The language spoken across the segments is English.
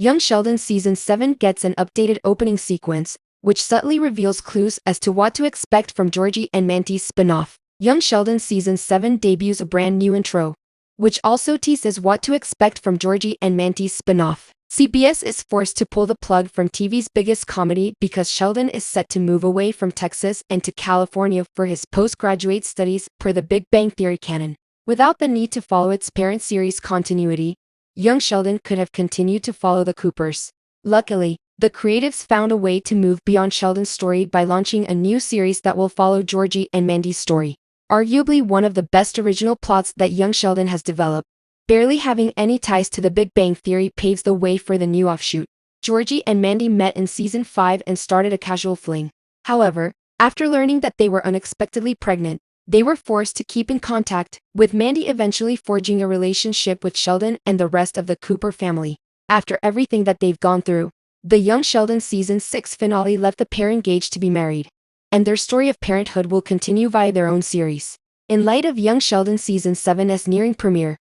Young Sheldon Season 7 gets an updated opening sequence, which subtly reveals clues as to what to expect from Georgie and Mandy's spin-off. Young Sheldon Season 7 debuts a brand new intro, which also teases what to expect from Georgie and Mandy's spin-off. CBS is forced to pull the plug from TV's biggest comedy because Sheldon is set to move away from Texas and to California for his postgraduate studies per the Big Bang Theory canon. Without the need to follow its parent series continuity, young Sheldon could have continued to follow the Coopers. Luckily, the creatives found a way to move beyond Sheldon's story by launching a new series that will follow Georgie and Mandy's story. Arguably one of the best original plots that young Sheldon has developed. Barely having any ties to the Big Bang Theory paves the way for the new offshoot. Georgie and Mandy met in Season 5 and started a casual fling. However, after learning that they were unexpectedly pregnant, they were forced to keep in contact, with Mandy eventually forging a relationship with Sheldon and the rest of the Cooper family. After everything that they've gone through, the Young Sheldon Season 6 finale left the pair engaged to be married, and their story of parenthood will continue via their own series. In light of Young Sheldon Season 7's nearing premiere,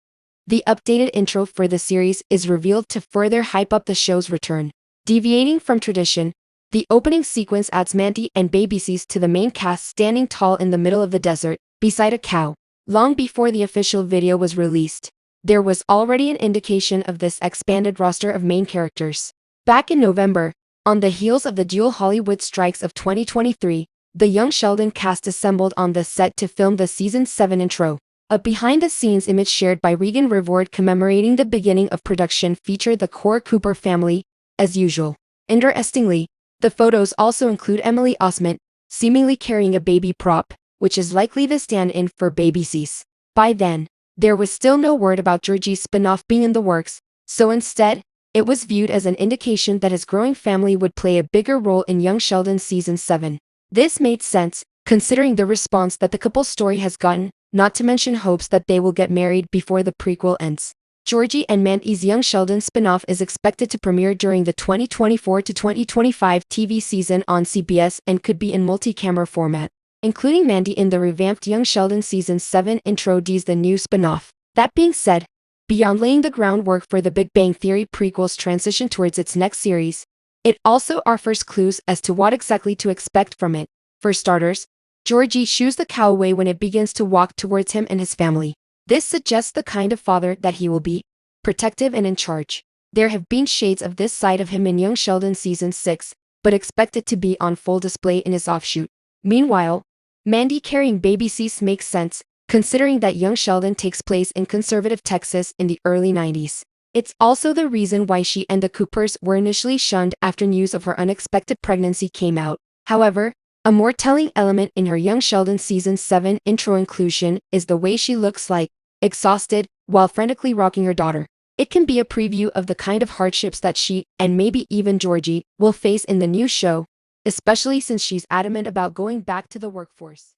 the updated intro for the series is revealed to further hype up the show's return. Deviating from tradition, the opening sequence adds Mandy and Baby Cease to the main cast standing tall in the middle of the desert, beside a cow. Long before the official video was released, there was already an indication of this expanded roster of main characters. Back in November, on the heels of the dual Hollywood strikes of 2023, the Young Sheldon cast assembled on the set to film the Season 7 intro. A behind-the-scenes image shared by Regan Reward commemorating the beginning of production featured the core Cooper family, as usual. Interestingly, the photos also include Emily Osment, seemingly carrying a baby prop, which is likely the stand-in for Baby Cease. By then, there was still no word about Georgie's spin-off being in the works, so instead, it was viewed as an indication that his growing family would play a bigger role in Young Sheldon Season 7. This made sense, considering the response that the couple's story has gotten, not to mention hopes that they will get married before the prequel ends. Georgie and Mandy's Young Sheldon spin-off is expected to premiere during the 2024 to 2025 TV season on CBS and could be in multi-camera format, including Mandy in the revamped Young Sheldon Season 7 intro tease the new spin-off. That being said, beyond laying the groundwork for the Big Bang Theory prequel's transition towards its next series, it also offers clues as to what exactly to expect from it. For starters, Georgie shoos the cow away when it begins to walk towards him and his family. This suggests the kind of father that he will be, protective and in charge. There have been shades of this side of him in Young Sheldon Season 6, but expect it to be on full display in his offshoot. Meanwhile, Mandy carrying Baby Cease makes sense, considering that Young Sheldon takes place in conservative Texas in the early 90s. It's also the reason why she and the Coopers were initially shunned after news of her unexpected pregnancy came out. However, a more telling element in her Young Sheldon Season 7 intro inclusion is the way she looks like, exhausted, while frantically rocking her daughter. It can be a preview of the kind of hardships that she, and maybe even Georgie, will face in the new show, especially since she's adamant about going back to the workforce.